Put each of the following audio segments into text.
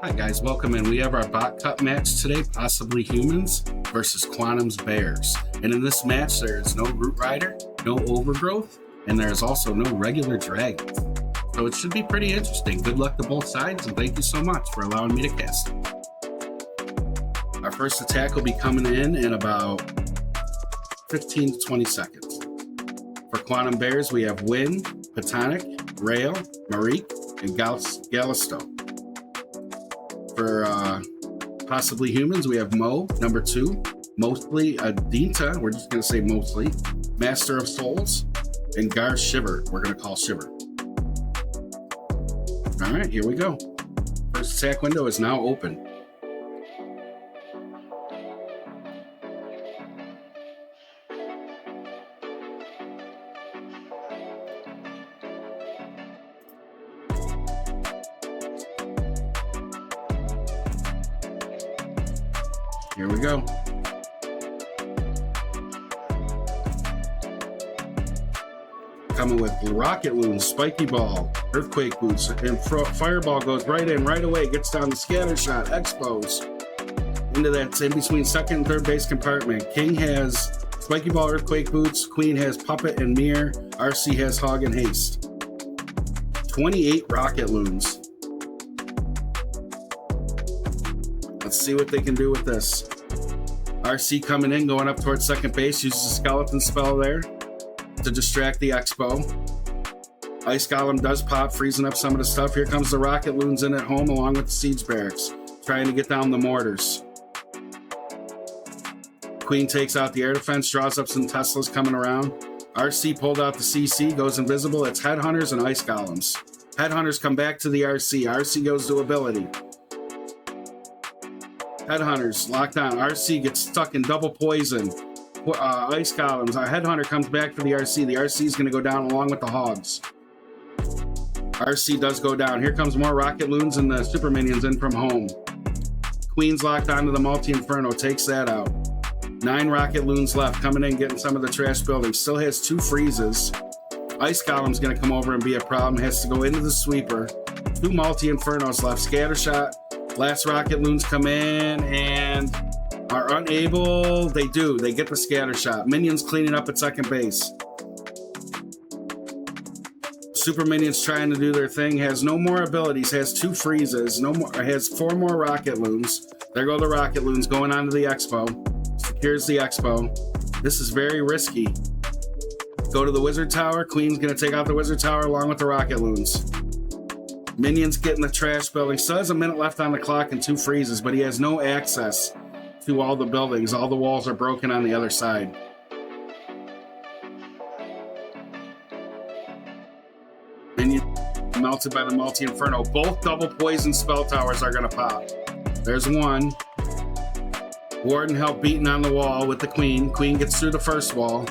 Hi guys, welcome in. We have our bot cup match today, possibly humans versus Quantum's bears. And in this match, there is no root rider, no overgrowth, and there's also no regular dragons. So it should be pretty interesting. Good luck to both sides, and thank you so much for allowing me to cast. Our first attack will be coming in about 15 to 20 seconds. For Quantum Bears, we have Win, Platonic, Rail, Marique, and Gallisto. For possibly humans, we have Mo, number 2, mostly Adinta, we're just going to say mostly, Master of Souls, and Gar Shiver, we're going to call Shiver. All right, here we go. First attack window is now open. Here we go. Coming with Rocket Loons, Spiky Ball, Earthquake Boots, and Fireball goes right in, right away, gets down the Scatter Shot, Expose. Into that in between second and third base compartment. King has Spiky Ball, Earthquake Boots, Queen has Puppet and Mirror, RC has Hog and Haste. 28 Rocket Loons. Let's see what they can do with this. RC coming in, going up towards second base, uses a skeleton spell there to distract the Expo. Ice Golem does pop, freezing up some of the stuff. Here comes the Rocket Loons in at home along with the Siege Barracks, trying to get down the mortars. Queen takes out the air defense, draws up some Teslas coming around. RC pulled out the CC, goes invisible. It's Headhunters and Ice Golems. Headhunters come back to the RC. RC goes to ability. Headhunters locked on. RC gets stuck in double poison. Ice Golems. Our Headhunter comes back for the RC. The RC is going to go down along with the Hogs. RC does go down. Here comes more Rocket Loons and the Super Minions in from home. Queen's locked onto the Multi-Inferno. Takes that out. 9 Rocket Loons left. Coming in, getting some of the trash buildings. Still has 2 freezes. Ice Golem's going to come over and be a problem. Has to go into the sweeper. 2 Multi-Infernos left. Scatter Shot. Last Rocket Loons come in and are unable. They do. They get the Scatter Shot. Minions cleaning up at second base. Super Minions trying to do their thing. Has no more abilities. Has 2 freezes. No more. Has 4 more Rocket Loons. There go the Rocket Loons going onto the Expo. Secures the Expo. This is very risky. Go to the Wizard Tower. Queen's going to take out the Wizard Tower along with the Rocket Loons. Minions getting the trash building. Still has a minute left on the clock and 2 freezes, but he has no access to all the buildings. All the walls are broken on the other side. Minion melted by the Multi-Inferno. Both double poison spell towers are going to pop. There's one. Warden help beating on the wall with the Queen. Queen gets through the first wall.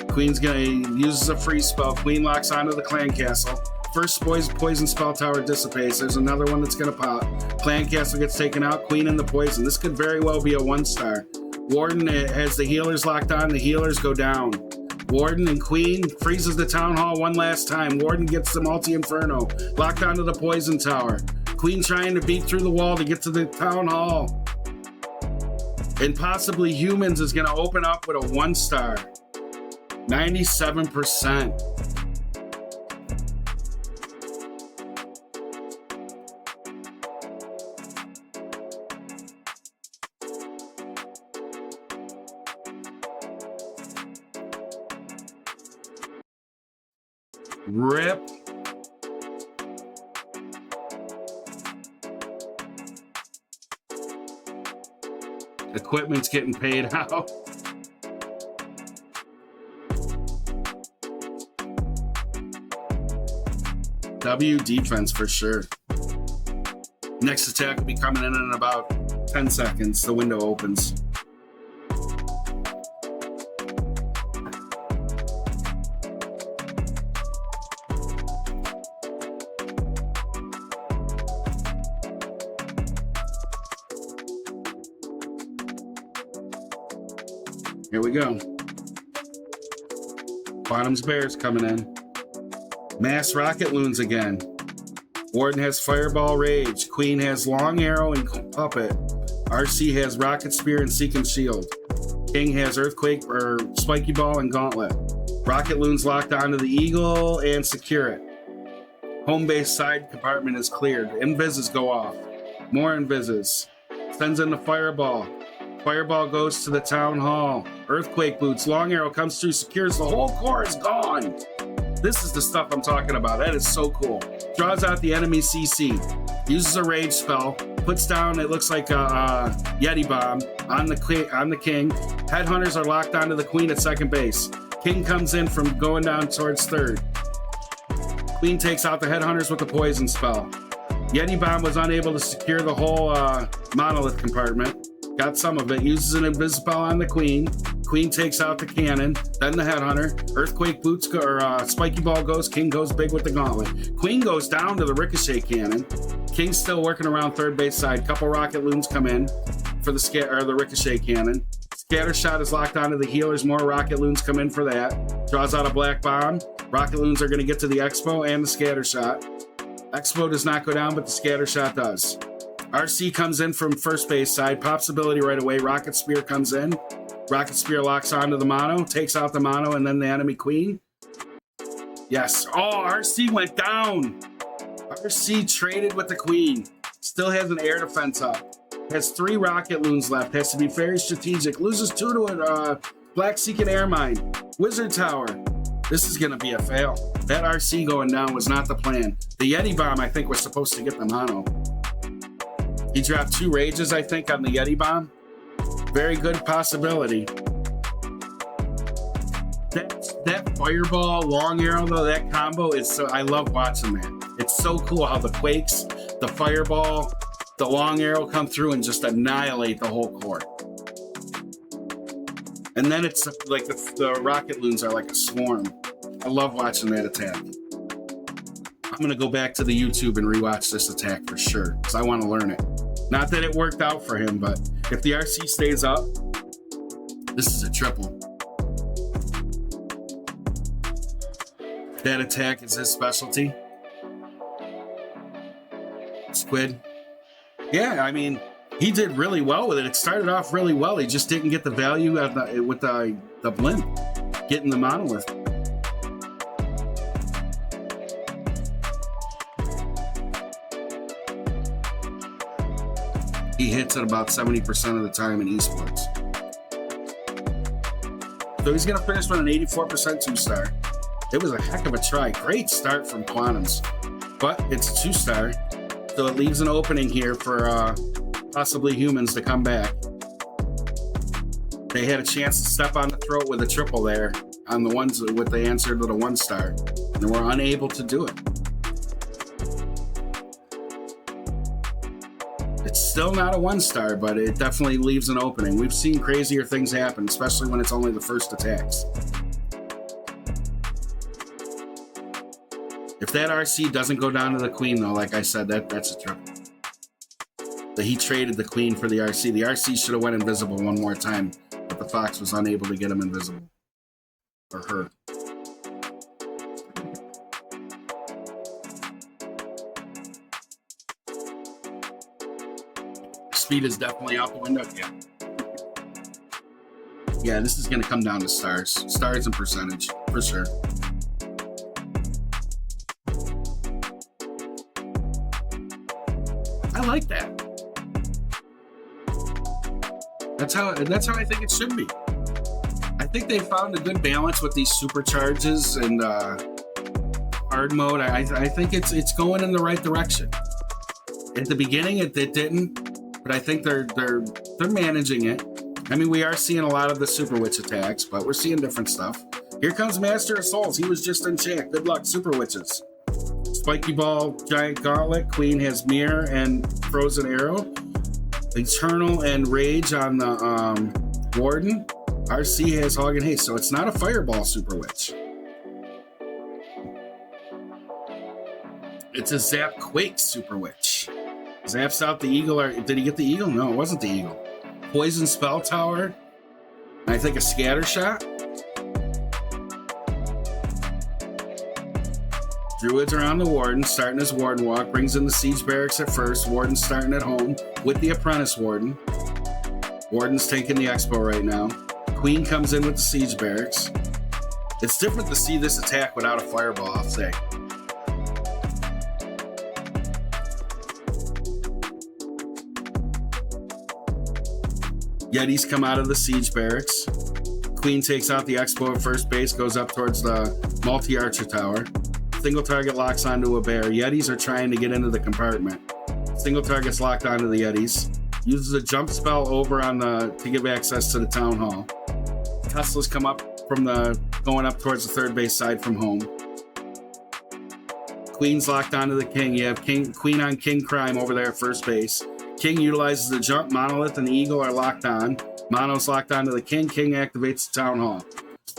Queen's gonna use a freeze spell. Queen locks onto the Clan Castle. First poison spell tower dissipates. There's another one that's gonna pop. Clan Castle gets taken out. Queen in the poison. This could very well be a 1-star. Warden has the healers locked on. The healers go down. Warden and Queen freezes the Town Hall one last time. Warden gets the Multi-Inferno. Locked onto the poison tower. Queen trying to beat through the wall to get to the Town Hall. And possibly Humans is gonna open up with a 1-star. 97%. Rip. Equipment's getting paid out. W defense for sure. Next attack will be coming in about 10 seconds. The window opens. Here we go. Quantum's Bears coming in. Mass Rocket Loons again. Warden has Fireball Rage. Queen has Long Arrow and Puppet. RC has Rocket Spear and Seek and Shield. King has Earthquake or Spiky Ball and Gauntlet. Rocket Loon's locked onto the Eagle and secure it. Home base side compartment is cleared. Invises go off. More invises. Sends in the Fireball. Fireball goes to the Town Hall. Earthquake boots. Long Arrow comes through, secures. The whole core is gone. This is the stuff I'm talking about. That is so cool. Draws out the enemy CC. Uses a rage spell. Puts down, it looks like a Yeti Bomb on the king. Headhunters are locked onto the queen at second base. King comes in from going down towards third. Queen takes out the headhunters with the poison spell. Yeti Bomb was unable to secure the whole monolith compartment. Got some of it. Uses an invisispell on the queen. Queen takes out the cannon, then the headhunter. Earthquake boots go, or Spiky Ball goes. King goes big with the gauntlet. Queen goes down to the ricochet cannon. King's still working around third base side. Couple rocket loons come in for the ricochet cannon. Scatter shot is locked onto the healers. More rocket loons come in for that. Draws out a black bomb. Rocket loons are going to get to the expo and the scatter shot. Expo does not go down, but the scatter shot does. RC comes in from first base side. Pops ability right away. Rocket Spear comes in. Rocket Spear locks onto the mono. Takes out the mono and then the enemy queen. Yes. Oh, RC went down. RC traded with the queen. Still has an air defense up. Has 3 rocket loons left. Has to be very strategic. Loses 2 to a Black Seeking Air Mine. Wizard Tower. This is going to be a fail. That RC going down was not the plan. The Yeti Bomb, I think, was supposed to get the mono. He dropped 2 rages, I think, on the Yeti Bomb. Very good possibility. That Fireball, Long Arrow, though, that combo is so... I love watching that. It's so cool how the Quakes, the Fireball, the Long Arrow come through and just annihilate the whole court. And then it's like the rocket loons are like a swarm. I love watching that attack. I'm going to go back to the YouTube and rewatch this attack for sure, because I want to learn it. Not that it worked out for him, but if the RC stays up, this is a triple. That attack is his specialty. Squid. Yeah, I mean, he did really well with it. It started off really well. He just didn't get the value with the blimp, getting the monolith. He hits it about 70% of the time in esports. So he's going to finish with an 84% 2-star. It was a heck of a try. Great start from Quantums, but it's a 2-star. So it leaves an opening here for possibly humans to come back. They had a chance to step on the throat with a triple there on the ones with the answer to the 1-star, and they were unable to do it. It's still not a 1-star, but it definitely leaves an opening. We've seen crazier things happen, especially when it's only the first attacks. If that RC doesn't go down to the queen, though, like I said, that's a triple. He traded the queen for the RC. The RC should have went invisible one more time, but the Fox was unable to get him invisible. Or her. Speed is definitely out the window. Yeah, this is going to come down to stars. Stars and percentage, for sure. I like that. That's how I think it should be. I think they found a good balance with these supercharges and hard mode. I think it's going in the right direction. At the beginning, it didn't, but I think they're managing it. I mean, we are seeing a lot of the Super Witch attacks, but we're seeing different stuff. Here comes Master of Souls. He was just in chat. Good luck, Super Witches. Spiky Ball, Giant Gauntlet. Queen has Mirror and Frozen Arrow. Eternal and Rage on the Warden. RC has Hog and Haste, so it's not a Fireball Super Witch. It's a Zap Quake Super Witch. Zaps out the Eagle. Did he get the Eagle? No, it wasn't the Eagle. Poison Spell Tower. I think a Scatter Shot. Druids are on the Warden, starting his Warden walk, brings in the Siege Barracks at first. Warden's starting at home with the Apprentice Warden. Warden's taking the Expo right now. Queen comes in with the Siege Barracks. It's different to see this attack without a Fireball, I'll say. Yetis come out of the Siege Barracks. Queen takes out the Expo at first base, goes up towards the multi-archer tower. Single target locks onto a bear. Yetis are trying to get into the compartment. Single target's locked onto the Yetis. Uses a jump spell over on to give access to the town hall. Teslas come up from going up towards the third base side from home. Queen's locked onto the King. You have Queen on King Crime over there at first base. King utilizes the jump. Monolith and the Eagle are locked on. Mono's locked onto the King. King activates the Town Hall.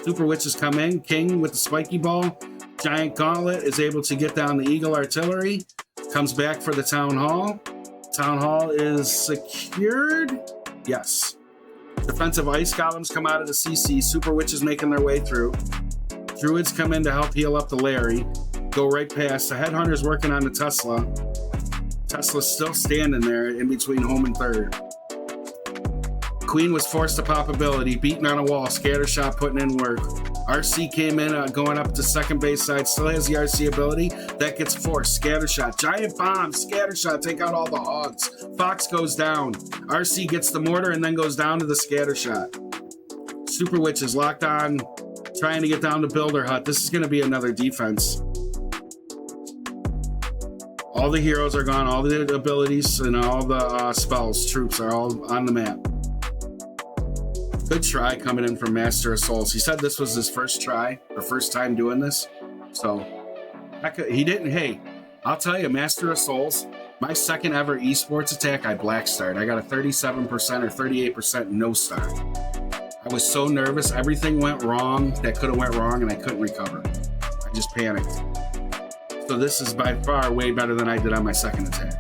Super Witches come in. King with the spiky ball. Giant Gauntlet is able to get down the Eagle Artillery. Comes back for the Town Hall. Town Hall is secured. Yes. Defensive Ice Golems come out of the CC. Super Witches making their way through. Druids come in to help heal up the Larry. Go right past. The Headhunter's working on the Tesla. Tesla's still standing there in between home and third. Queen was forced to pop ability, beaten on a wall, Scattershot putting in work. RC came in going up to second base side, still has the RC ability. That gets forced. Scattershot. Giant bomb. Scattershot. Take out all the hogs. Fox goes down. RC gets the mortar and then goes down to the Scattershot. Super Witch is locked on, trying to get down to Builder Hut. This is going to be another defense. All the heroes are gone. All the abilities and all the spells, troops are all on the map. Good try coming in from Master of Souls. He said this was his first try, or first time doing this. So, he didn't. Hey, I'll tell you, Master of Souls, my second ever esports attack, I black starred. I got a 37% or 38% no star. I was so nervous. Everything went wrong that could have went wrong, and I couldn't recover. I just panicked. So this is by far way better than I did on my second attack.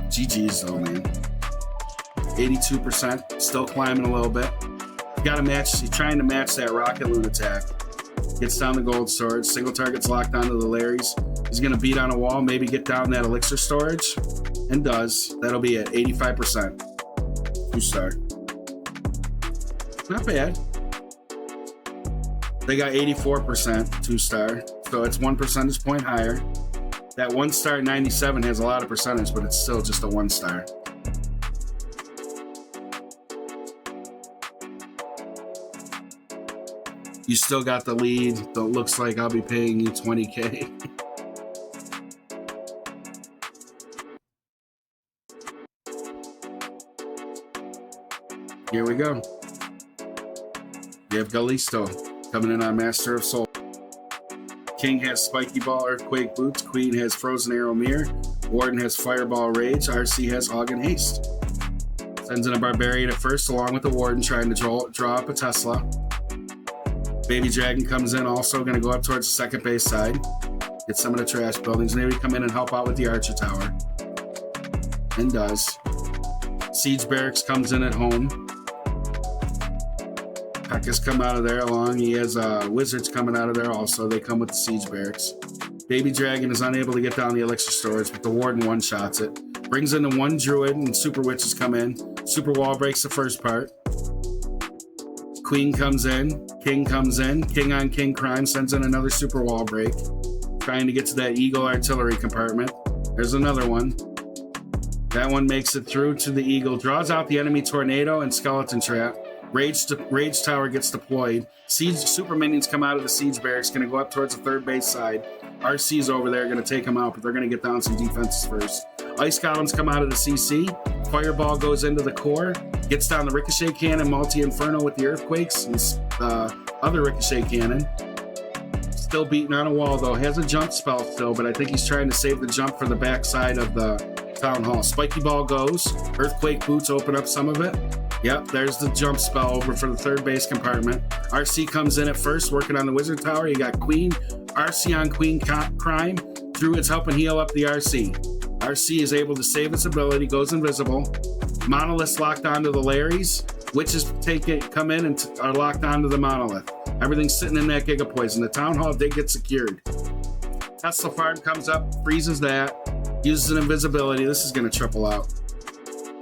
GG's though, man. 82%, still climbing a little bit. He's trying to match that Rocket Loot attack. Gets down the gold storage. Single target's locked onto the Larrys. He's gonna beat on a wall, maybe get down that elixir storage. And does. That'll be at 85%. 2-star. Not bad. They got 84%, 2-star. So it's 1 percentage point higher. That 1-star 97 has a lot of percentage, but it's still just a 1-star. You still got the lead. It looks like I'll be paying you $20K. Here we go. You have Galisto coming in on Master of Soul. King has Spiky Ball, Earthquake Boots. Queen has Frozen Arrow Mirror. Warden has Fireball Rage. RC has Hog and Haste. Sends in a Barbarian at first, along with the Warden, trying to draw up a Tesla. Baby Dragon comes in, also going to go up towards the second base side. Get some of the trash buildings. Maybe come in and help out with the Archer Tower. And does. Siege Barracks comes in at home. Pekka's come out of there along. He has Wizards coming out of there also. They come with the Siege Barracks. Baby Dragon is unable to get down the Elixir storage, but the Warden one-shots it. Brings in the one Druid, and Super Witches come in. Super Wall breaks the first part. Queen comes in. King comes in. King on King Crime sends in another Super Wall break. Trying to get to that Eagle Artillery compartment. There's another one. That one makes it through to the Eagle. Draws out the enemy Tornado and Skeleton Trap. Rage Tower gets deployed. Super Minions come out of the Siege Barracks, going to go up towards the third base side. RC's over there, going to take them out, but they're going to get down some defenses first. Ice Golems come out of the CC. Fireball goes into the core. Gets down the Ricochet Cannon, Multi-Inferno with the Earthquakes, and other Ricochet Cannon. Still beating on a wall, though. Has a jump spell still, but I think he's trying to save the jump for the backside of the Town Hall. Spiky Ball goes. Earthquake Boots open up some of it. Yep, there's the jump spell over for the third base compartment. RC comes in at first, working on the Wizard Tower. You got Queen, RC on Queen Crime. Druid's helping heal up the RC. RC is able to save its ability, goes invisible. Monolith's locked onto the Larrys. Witches come in and are locked onto the monolith. Everything's sitting in that Giga Poison. The Town Hall did get secured. Tesla Farm comes up, freezes that, uses an invisibility. This is going to triple out.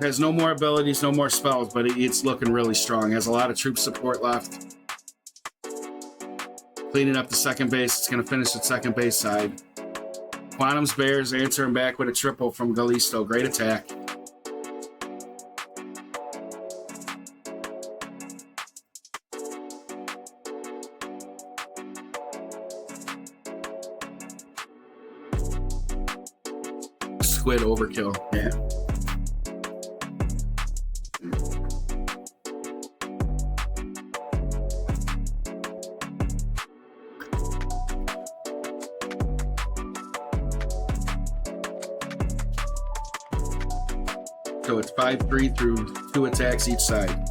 Has no more abilities, no more spells, but it's looking really strong. Has a lot of troop support left. Cleaning up the second base. It's going to finish at second base side. Quantum's Bears answering back with a triple from Galisto. Great attack. Squid overkill. Yeah. So it's 5-3 through 2 attacks each side.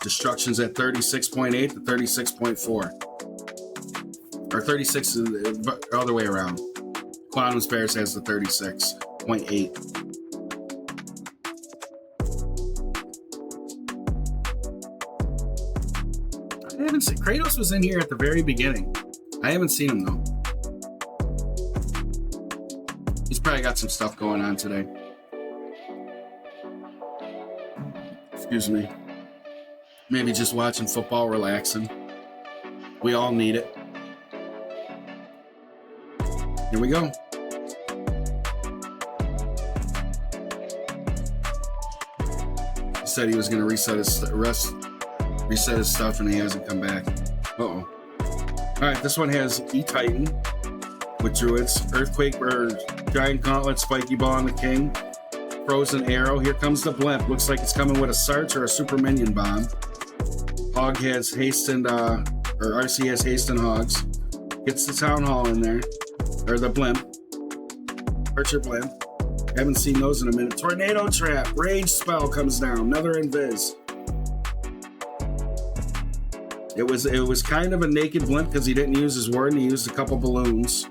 Destruction's at 36.8 to 36.4. Or 36 is the other way around. Quantum's Bears has the 36.8. I haven't seen Kratos was in here at the very beginning. I haven't seen him though. He's probably got some stuff going on today. Excuse me. Maybe just watching football, relaxing. We all need it. Here we go. He said he was going to reset his stuff, and he hasn't come back. Uh-oh. All right, this one has E-Titan with Druids, Earthquake or Giant Gauntlet, Spiky Ball on the King, Frozen Arrow. Here comes the Blimp. Looks like it's coming with a Sarch or a Super Minion Bomb. Hog has Haste and, or RC has Haste and Hogs. Gets the Town Hall in there. Or the Blimp. Archer Blimp. Haven't seen those in a minute. Tornado Trap. Rage Spell comes down. Another Invis. It was kind of a naked Blimp because he didn't use his Warden. He used a couple balloons.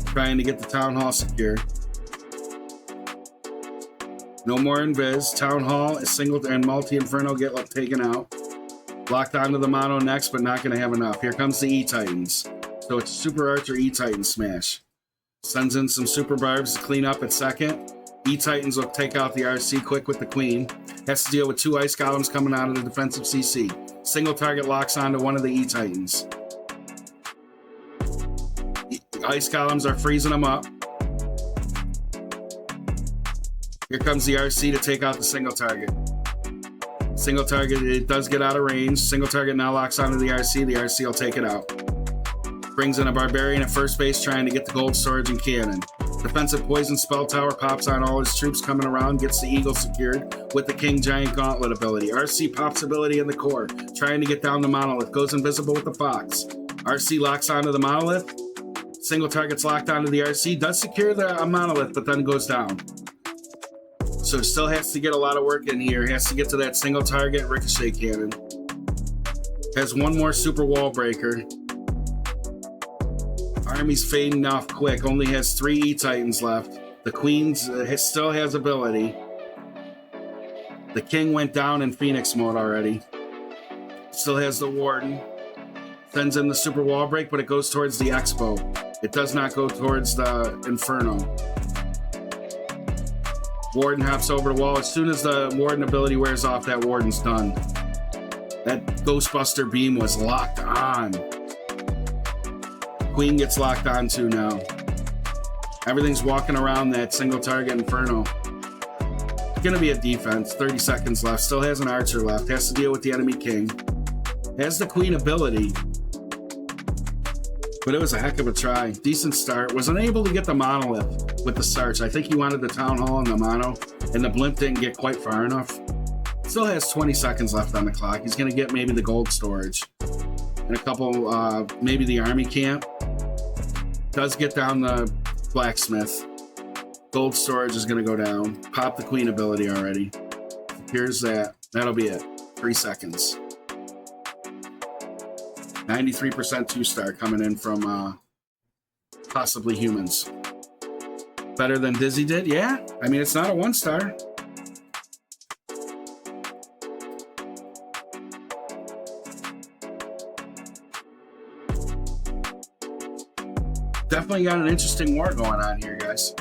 Trying to get the Town Hall secure. No more Invis. Town Hall, a single and multi-Inferno get taken out. Locked onto the Mono next, but not going to have enough. Here comes the E-Titans. So it's Super Archer E-Titan smash. Sends in some Super Barbs to clean up at second. E-Titans will take out the RC quick with the Queen. Has to deal with 2 Ice Golems coming out of the defensive CC. Single target locks onto one of the E-Titans. Ice Golems are freezing them up. Here comes the RC to take out the single target. Single target, it does get out of range. Single target now locks onto the RC. The RC will take it out. Brings in a Barbarian at first base trying to get the gold storage and cannon. Defensive Poison Spell Tower pops on all his troops coming around, gets the Eagle secured with the King Giant Gauntlet ability. RC pops ability in the core, trying to get down the Monolith. Goes invisible with the Fox. RC locks onto the Monolith. Single target's locked onto the RC. Does secure the Monolith, but then goes down. So still has to get a lot of work in here. Has to get to that single target Ricochet Cannon. Has one more Super Wall Breaker. Army's fading off quick. Only has 3 E-Titans left. The Queen still has ability. The King went down in Phoenix mode already. Still has the Warden. Sends in the Super Wall Break, but it goes towards the Expo. It does not go towards the Inferno. Warden hops over the wall. As soon as the Warden ability wears off, that Warden's done. That Ghostbuster beam was locked on. Queen gets locked on too now. Everything's walking around that single target Inferno. It's gonna be a defense. 30 seconds left. Still has an Archer left. Has to deal with the enemy King. Has the Queen ability. But it was a heck of a try. Decent start. Was unable to get the Monolith with the Sarch. I think he wanted the Town Hall and the Mono, and the Blimp didn't get quite far enough. Still has 20 seconds left on the clock. He's gonna get maybe the gold storage. And a couple, maybe the Army camp. Does get down the Blacksmith. Gold storage is going to go down. Pop the Queen ability already. Here's that. That'll be it. 3 seconds. 93% 2-star coming in from possibly humans. Better than Dizzy did? Yeah. I mean, it's not a 1-star. Definitely got an interesting war going on here, guys.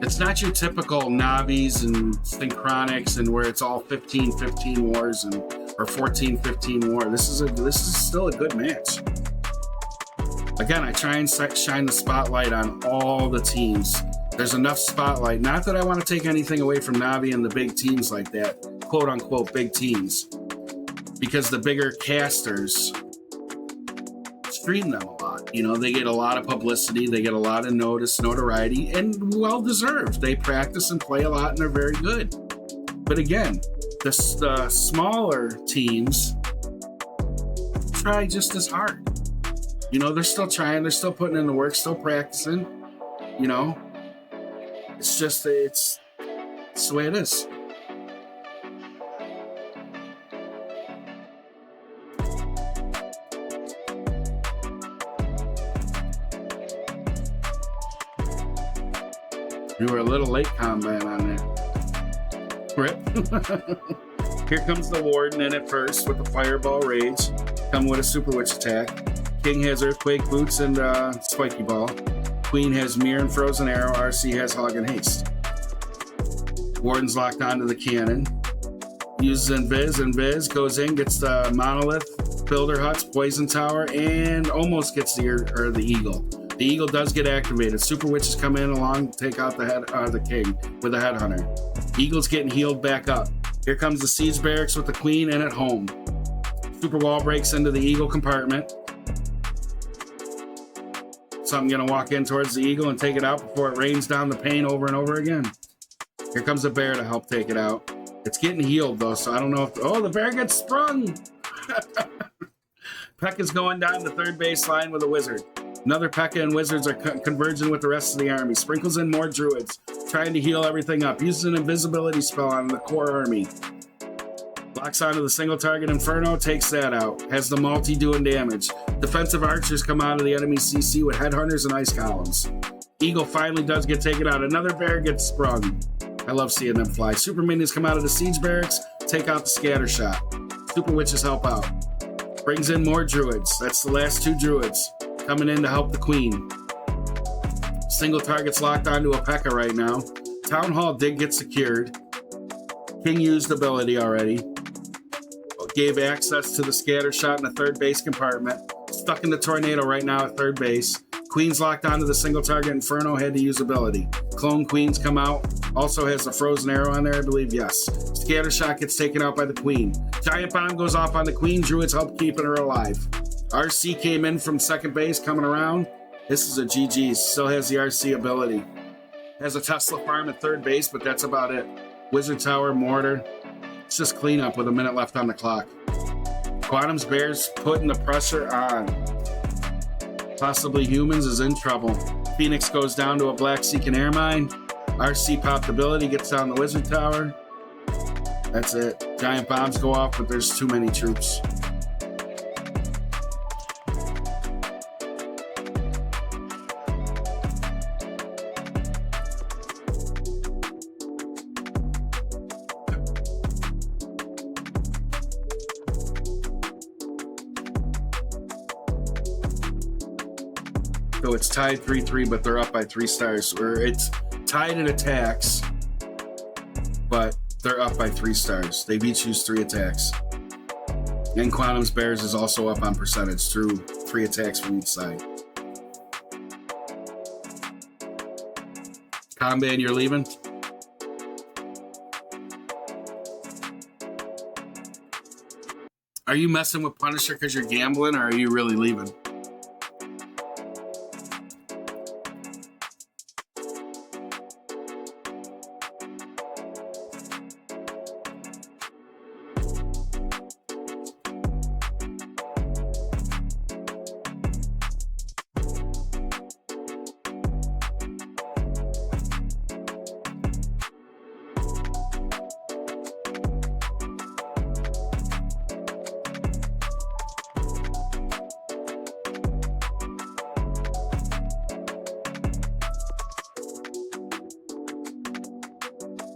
It's not your typical Navis and Synchronics and where it's all 15-15 wars and or 14-15 war. This is still a good match. Again, I try and shine the spotlight on all the teams. There's enough spotlight. Not that I want to take anything away from Navi and the big teams like that, quote unquote big teams, because the bigger casters stream them a lot. You know, they get a lot of publicity, they get a lot of notoriety, and well deserved. They practice and play a lot, and they're very good. But again, the smaller teams try just as hard. You know, they're still trying, they're still putting in the work, still practicing. You know, it's just it's the way it is. You were a little late, Combat, on that. Rip. Here comes the Warden in at first with the Fireball Rage. Come with a Super Witch attack. King has Earthquake Boots and Spiky Ball. Queen has Mirror and Frozen Arrow. RC has Hog and Haste. Warden's locked onto the cannon. Uses Invis. Goes in, gets the Monolith, Builder Huts, Poison Tower, and almost gets the Eagle. The Eagle does get activated. Super Witches come in along, take out the King with the Headhunter. Eagle's getting healed back up. Here comes the Siege Barracks with the Queen in at home. Super Wall breaks into the Eagle compartment. So I'm going to walk in towards the Eagle and take it out before it rains down the pain over and over again. Here comes the Bear to help take it out. It's getting healed, though, so I don't know if... Oh, the Bear gets sprung! P.E.K.K.A.'s going down the third baseline with a Wizard. Another P.E.K.K.A. and Wizards are converging with the rest of the army. Sprinkles in more Druids, trying to heal everything up. Uses an invisibility spell on the core army. Locks onto the single target Inferno, takes that out. Has the multi doing damage. Defensive archers come out of the enemy CC with headhunters and ice columns. Eagle finally does get taken out. Another Bear gets sprung. I love seeing them fly. Super minions come out of the siege barracks, take out the scatter shot. Super witches help out. Brings in more druids. That's the last two druids coming in to help the queen. Single target's locked onto a P.E.K.K.A. right now. Town Hall did get secured. King used ability already. Gave access to the scatter shot in the third base compartment. Stuck in the tornado right now at third base. Queen's locked onto the single target. Inferno had to use ability. Clone Queens come out. Also has the frozen arrow on there, I believe. Yes. Scatter shot gets taken out by the Queen. Giant bomb goes off on the Queen. Druids help keeping her alive. RC came in from second base, coming around. This is a GG. Still has the RC ability. Has a Tesla farm at third base, but that's about it. Wizard Tower, Mortar. It's just cleanup with a minute left on the clock. Quantum's Bears putting the pressure on. Possibly Humans is in trouble. Phoenix goes down to a Black Seeking Air Mine. RC popped ability, gets down the Wizard Tower. That's it. Giant bombs go off, but there's too many troops. So it's tied 3-3, but they're up by 3 stars. Or it's tied in attacks, but they're up by 3 stars. They've each used 3 attacks. And Quantum's Bears is also up on percentage through 3 attacks from each side. Combat, you're leaving? Are you messing with Punisher because you're gambling, or are you really leaving?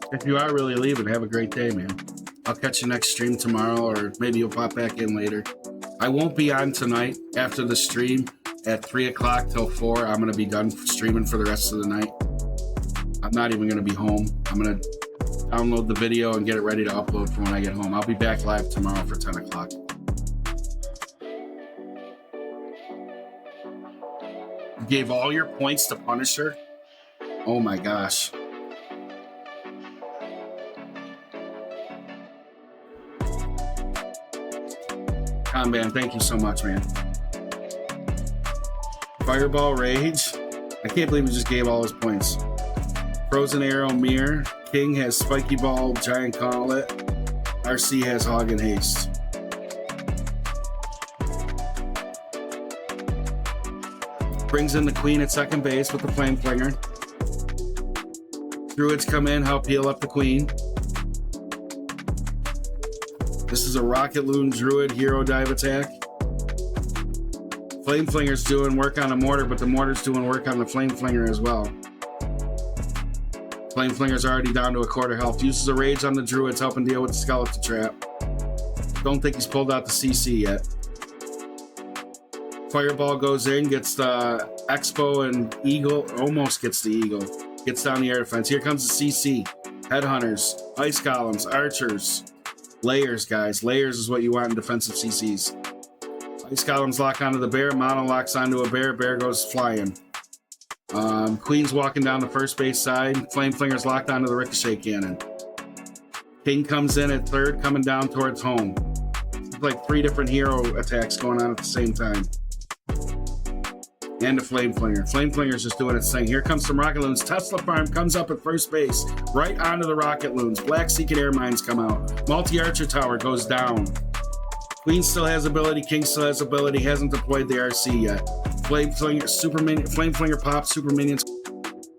If you are really leaving, have a great day, man. I'll catch you next stream tomorrow, or maybe you'll pop back in later. I won't be on tonight after the stream at 3 o'clock till 4. I'm going to be done streaming for the rest of the night. I'm not even going to be home. I'm going to download the video and get it ready to upload for when I get home. I'll be back live tomorrow for 10 o'clock. You gave all your points to Punisher? Oh my gosh. Comban, thank you so much, man. Fireball, Rage. I can't believe he just gave all his points. Frozen Arrow, Mirror. King has Spiky Ball, Giant Gauntlet. RC has Hog and Haste. Brings in the Queen at second base with the Flame Flinger. Druids come in, help heal up the Queen. This is a Rocket Loon Druid Hero Dive attack. Flame Flinger's doing work on a mortar, but the mortar's doing work on the Flame Flinger as well. Flame Flinger's already down to a quarter health. Uses a Rage on the Druids, helping deal with the Skeleton Trap. Don't think he's pulled out the CC yet. Fireball goes in, gets the Expo and Eagle, almost gets the Eagle. Gets down the air defense. Here comes the CC. Headhunters, Ice Golems, Archers. Layers, guys. Layers is what you want in defensive CCs. Ice Golems lock onto the bear. Mono locks onto a bear. Bear goes flying. Queen's walking down the first base side. Flame Flinger's locked onto the Ricochet Cannon. King comes in at third, coming down towards home. It's like 3 different hero attacks going on at the same time. And the Flame Flinger. Flame Flinger's just doing its thing. Here comes some Rocket Loons. Tesla Farm comes up at first base. Right onto the Rocket Loons. Black Secret Air Mines come out. Multi-Archer Tower goes down. Queen still has ability. King still has ability. Hasn't deployed the RC yet. Flame Flinger, Flame Flinger pops. Super Minions.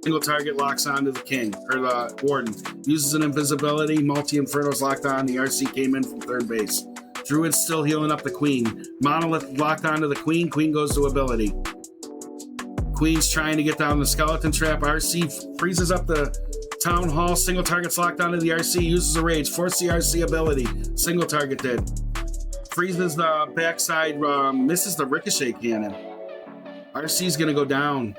Single target locks onto the King. Or the Warden. Uses an invisibility. Multi-Inferno's locked on. The RC came in from third base. Druid's still healing up the Queen. Monolith locked onto the Queen. Queen goes to ability. Queen's trying to get down the Skeleton Trap. RC freezes up the Town Hall. Single target's locked onto the RC. Uses a Rage. Force the RC ability. Single target did. Freezes the backside. Misses the Ricochet Cannon. RC's going to go down.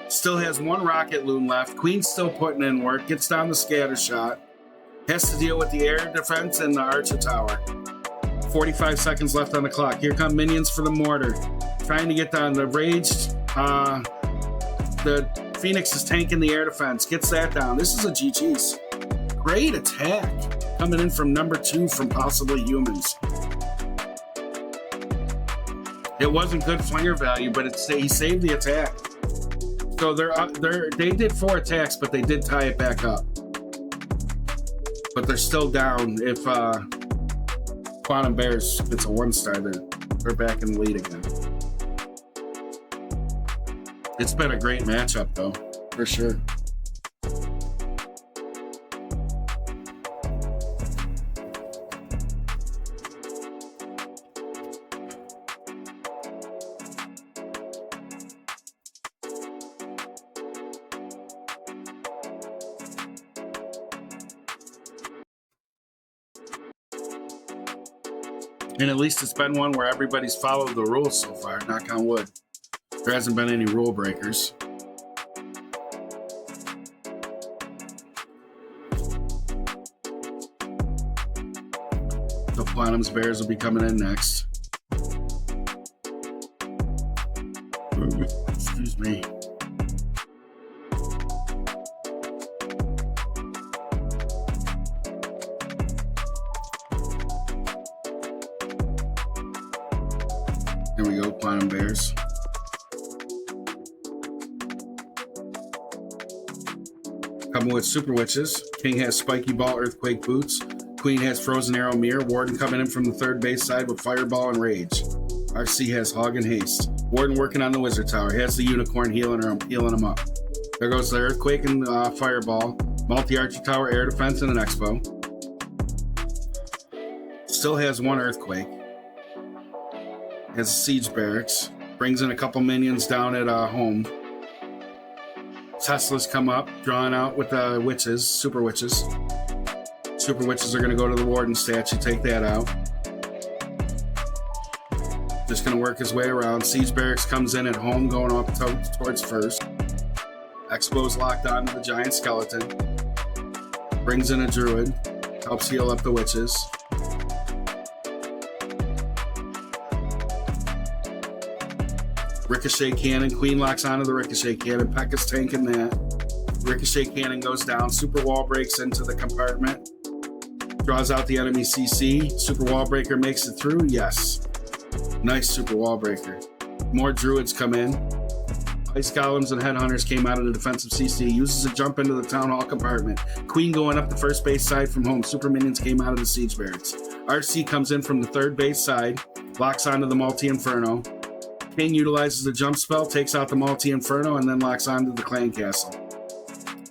Still has 1 Rocket Loon left. Queen's still putting in work. Gets down the Scatter Shot. Has to deal with the air defense and the Archer Tower. 45 seconds left on the clock. Here come Minions for the Mortar. Trying to get down the Rage. The Phoenix is tanking the air defense. Gets that down. This is a GG's. Great attack. Coming in from number 2 from Possibly Humans. It wasn't good flinger value, but he saved the attack. So they did 4 attacks, but they did tie it back up. But they're still down. If Quantum Bears gets a 1-star, they're back in the lead again. It's been a great matchup, though, for sure. And at least it's been one where everybody's followed the rules so far, knock on wood. There hasn't been any rule breakers. The Quantum's Bears will be coming in next. Excuse me. Here we go, Quantum Bears. Coming with Super Witches. King has Spiky Ball, Earthquake Boots. Queen has Frozen Arrow, Mirror. Warden coming in from the third base side with Fireball and Rage. RC has Hog and Haste. Warden working on the Wizard Tower. He has the Unicorn healing him up. There goes the Earthquake and Fireball. Multi-Archer Tower, Air Defense, and an Expo. Still has 1 Earthquake. Has a Siege Barracks. Brings in a couple minions down at home. Teslas come up, drawing out with the Witches, Super Witches. Super Witches are going to go to the Warden statue, take that out. Just going to work his way around. Siege Barracks comes in at home, going up towards first. Expo's locked on to the giant skeleton. Brings in a druid. Helps heal up the witches. Ricochet cannon. Queen locks onto the ricochet cannon. Pekka's tanking that. Ricochet cannon goes down. Super wall breaks into the compartment. Draws out the enemy CC. Super wall breaker makes it through. Yes. Nice super wall breaker. More druids come in. Ice golems and headhunters came out of the defensive CC. Uses a jump into the town hall compartment. Queen going up the first base side from home. Super minions came out of the siege barracks. RC comes in from the third base side. Locks onto the multi-inferno. King utilizes the jump spell, takes out the multi-inferno, and then locks onto the clan castle.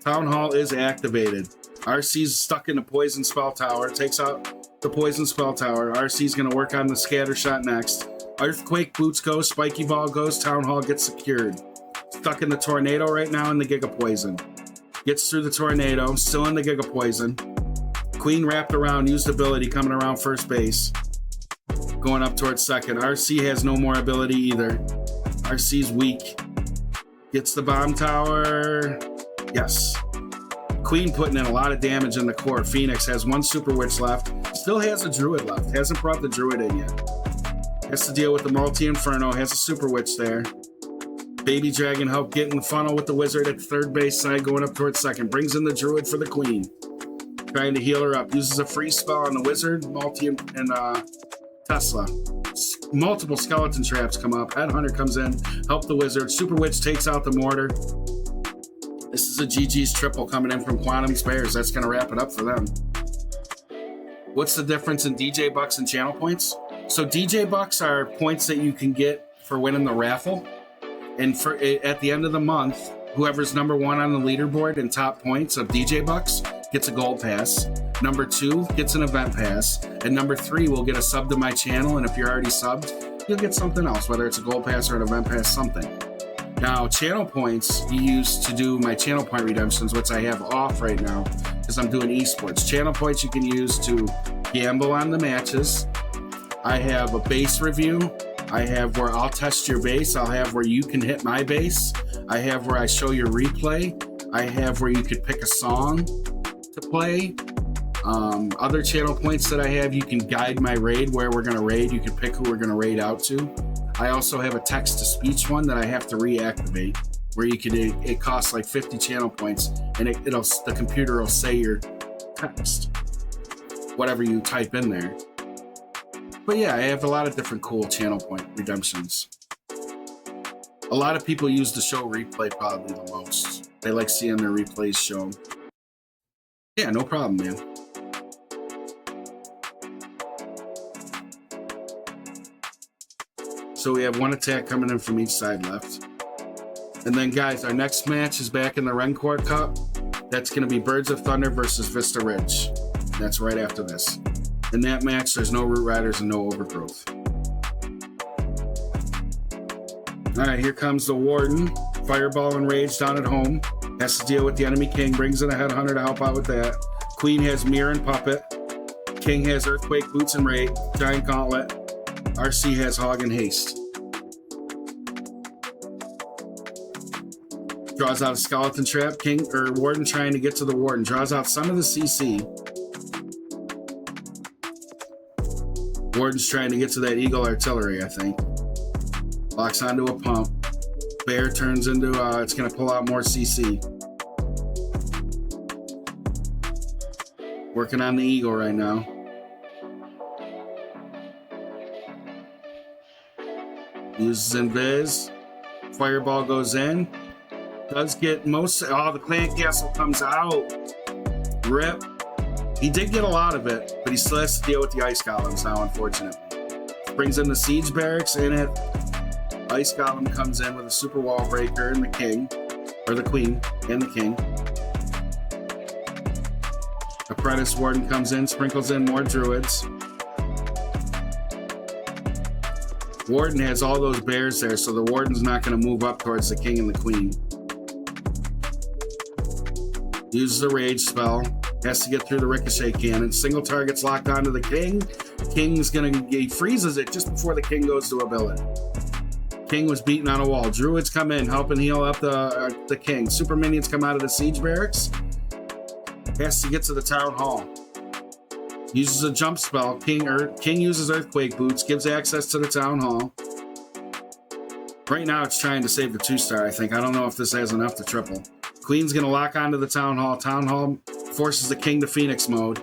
Town hall is activated. RC's stuck in the poison spell tower. Takes out the poison spell tower. RC's going to work on the scatter shot next. Earthquake boots go. Spiky ball goes. Town hall gets secured. Stuck in the tornado right now in the Giga Poison. Gets through the tornado. Still in the Giga Poison. Queen wrapped around. Used ability coming around first base. Going up towards second. RC has no more ability either. RC's weak. Gets the bomb tower. Yes. Queen putting in a lot of damage in the core. Phoenix has one super witch left. Still has a druid left. Hasn't brought the druid in yet. Has to deal with the multi-inferno. Has a super witch there. Baby dragon helped get in the funnel with the wizard at the third base side going up towards second. Brings in the druid for the queen. Trying to heal her up. Uses a free spell on the wizard. Multi and Tesla. Multiple skeleton traps come up. Headhunter comes in. Help the wizard. Super witch takes out the mortar. This is a GG's triple coming in from Quantum Spares. That's going to wrap it up for them. What's the difference in DJ bucks and channel points? So DJ bucks are points that you can get for winning the raffle. And for at the end of the month, whoever's number one on the leaderboard in top points of DJ bucks gets a gold pass. Number 2 gets an event pass. And number 3 will get a sub to my channel. And if you're already subbed, you'll get something else, whether it's a gold pass or an event pass, something. Now, channel points you use to do my channel point redemptions, which I have off right now because I'm doing esports. Channel points you can use to gamble on the matches. I have a base review. I have where I'll test your base. I'll have where you can hit my base. I have where I show your replay. I have where you could pick a song to play. Other channel points that I have, you can guide my raid, where we're going to raid. You can pick who we're going to raid out to. I also have a text-to-speech one that I have to reactivate, where you could, it costs like 50 channel points, and the computer will say your text, whatever you type in there. But yeah, I have a lot of different cool channel point redemptions. A lot of people use the show replay probably the most. They like seeing their replays shown. Yeah, no problem, man. So we have one attack coming in from each side left. And then, guys, our next match is back in the Rencourt Cup. That's going to be Birds of Thunder versus Vista Ridge. That's right after this. In that match, there's no Root Riders and no Overgrowth. All right, here comes the Warden. Fireball and Rage down at home. Has to deal with the enemy King. Brings in a Headhunter to help out with that. Queen has Mirror and Puppet. King has Earthquake, Boots, and Raid. Giant Gauntlet. RC has Hog and Haste. Draws out a Skeleton Trap. Warden trying to get to the Warden. Draws out some of the CC. Warden's trying to get to that Eagle Artillery, I think. Locks onto a pump. Bear turns into, it's going to pull out more CC. Working on the Eagle right now. Uses Invis. Fireball goes in. Does get most... Oh, the Clan Castle comes out. Rip. He did get a lot of it, but he still has to deal with the Ice Golems now, unfortunately. Brings in the Siege Barracks in it. Ice Golem comes in with a Super Wall Breaker and the King. Or the Queen and the King. Apprentice Warden comes in, sprinkles in more Druids. Warden has all those bears there, so the Warden's not going to move up towards the King and the Queen. Uses the Rage spell. Has to get through the Ricochet Cannon. Single target's locked onto the King. King's he freezes it just before the king goes to ability. King was beaten on a wall. Druids come in, helping heal up the king. Super minions come out of the siege barracks. Has to get to the town hall. Uses a jump spell. King uses earthquake boots, gives access to the town hall. Right now it's trying to save the 2-star, I think. I don't know if this has enough to triple. Queen's going to lock onto the town hall. Town hall forces the king to Phoenix mode.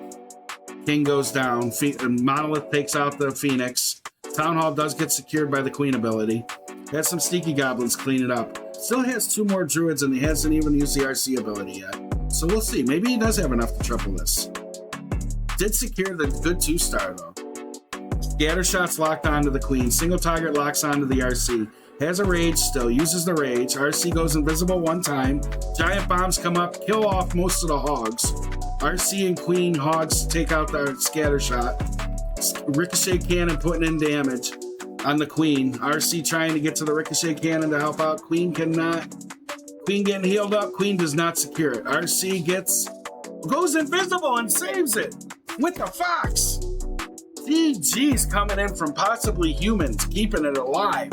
King goes down. Monolith takes out the Phoenix. Town hall does get secured by the queen ability. Has some sneaky goblins clean it up. Still has 2 more druids and he hasn't even used the RC ability yet. So we'll see. Maybe he does have enough to triple this. Did secure the good 2-star though. Scatter shots locked onto the queen. Single target locks onto the RC. Has a rage still. Uses the rage. RC goes invisible 1 time. Giant bombs come up. Kill off most of the hogs. RC and queen hogs take out the scatter shot. Ricochet cannon putting in damage on the queen. RC trying to get to the ricochet cannon to help out. Queen cannot. Queen getting healed up. Queen does not secure it. RC goes invisible and saves it with the fox. GG's coming in from possibly humans, keeping it alive.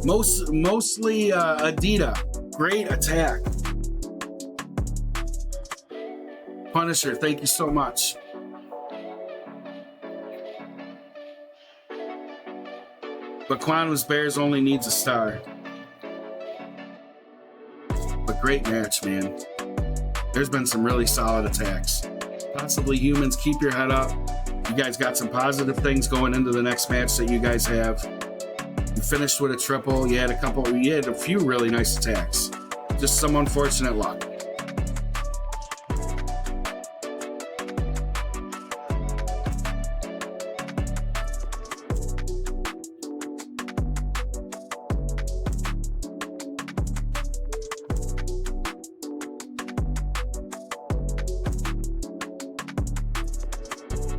Mostly Adita. Great attack. Punisher, thank you so much. But Quantum's Bears only needs a star. But great match, man. There's been some really solid attacks. Possibly humans, keep your head up. You guys got some positive things going into the next match that you guys have. You finished with a triple. You had a few really nice attacks. Just some unfortunate luck.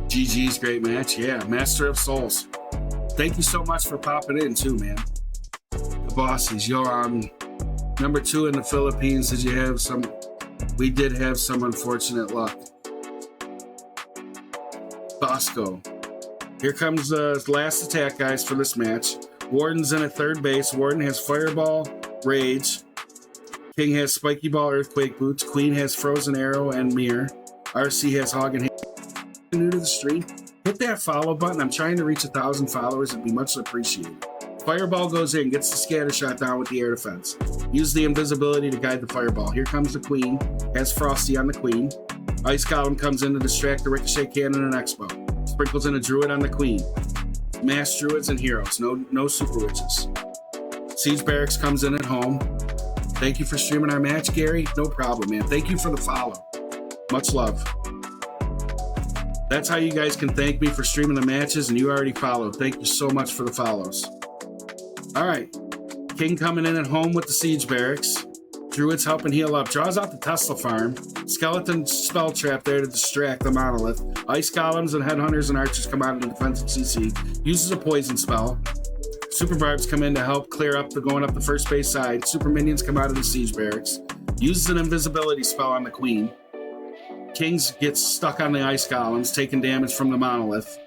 GG's great match. Yeah, Master of Souls. Thank you so much for popping in too, man. The bosses, you're number 2 in the Philippines. Did you have some? We did have some unfortunate luck. Bosco. Here comes the last attack, guys, for this match. Warden's in at 3rd base. Warden has Fireball, Rage. King has Spiky Ball, Earthquake Boots. Queen has Frozen Arrow and Mirror. RC has Hog and Hand. New to the stream, hit that follow button. I'm trying to reach 1,000 followers. It'd be much appreciated. Fireball goes in, gets the scatter shot down with the air defense. Use the invisibility to guide the fireball. Here comes the queen. Has Frosty on the queen. Ice Golem comes in to distract the ricochet cannon and Expo. Sprinkles in a druid on the queen. Mass druids and heroes. No super witches. Siege Barracks comes in at home. Thank you for streaming our match, Gary. No problem, man. Thank you for the follow. Much love. That's how you guys can thank me for streaming the matches, and you already followed. Thank you so much for the follows. All right. King coming in at home with the Siege Barracks. Druids helping heal up. Draws out the Tesla farm. Skeleton spell trap there to distract the Monolith. Ice Golems and Headhunters and Archers come out of the defensive CC. Uses a poison spell. Super Barbs come in to help clear up going up the first base side. Super Minions come out of the Siege Barracks. Uses an invisibility spell on the Queen. Kings gets stuck on the Ice Golems, taking damage from the Monolith.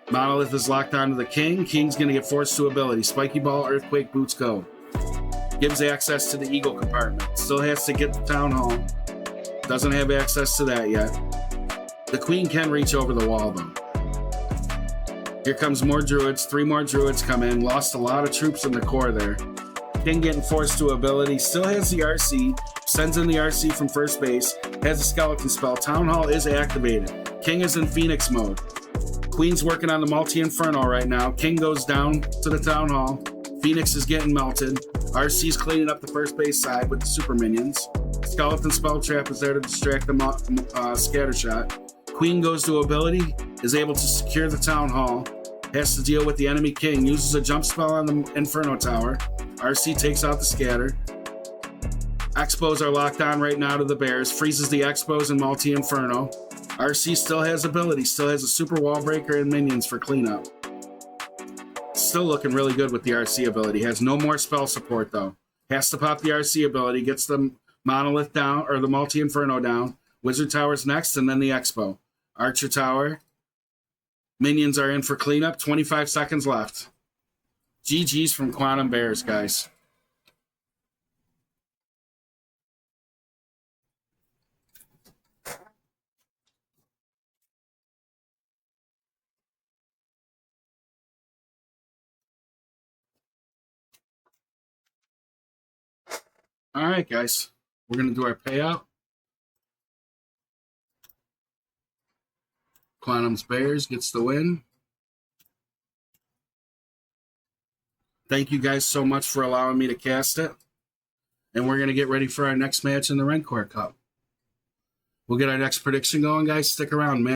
Monolith is locked onto the King. King's going to get forced to ability. Spiky Ball, Earthquake Boots, go. Gives access to the Eagle compartment. Still has to get the Town Hall. Doesn't have access to that yet. The Queen can reach over the wall, though. Here comes more Druids. 3 more Druids come in. Lost a lot of troops in the core there. King getting forced to ability. Still has the RC. Sends in the RC from first base. Has a skeleton spell. Town Hall is activated. King is in Phoenix mode. Queen's working on the multi-inferno right now. King goes down to the Town Hall. Phoenix is getting melted. RC's cleaning up the first base side with the super minions. Skeleton spell trap is there to distract the scatter shot. Queen goes to ability. Is able to secure the Town Hall. Has to deal with the enemy King. Uses a jump spell on the Inferno Tower. RC takes out the scatter. Expos are locked on right now to the Bears. Freezes the Expos and multi-inferno. RC still has ability. Still has a super wall breaker and minions for cleanup. Still looking really good with the RC ability. Has no more spell support though. Has to pop the RC ability. Gets the Monolith down, or the multi-inferno down. Wizard Tower's next, and then the Expo. Archer Tower. Minions are in for cleanup. 25 seconds left. GG's from Quantum Bears, guys. All right, guys. We're going to do our payout. Quantum's Bears gets the win. Thank you guys so much for allowing me to cast it. And we're going to get ready for our next match in the Rancor Cup. We'll get our next prediction going, guys. Stick around, man.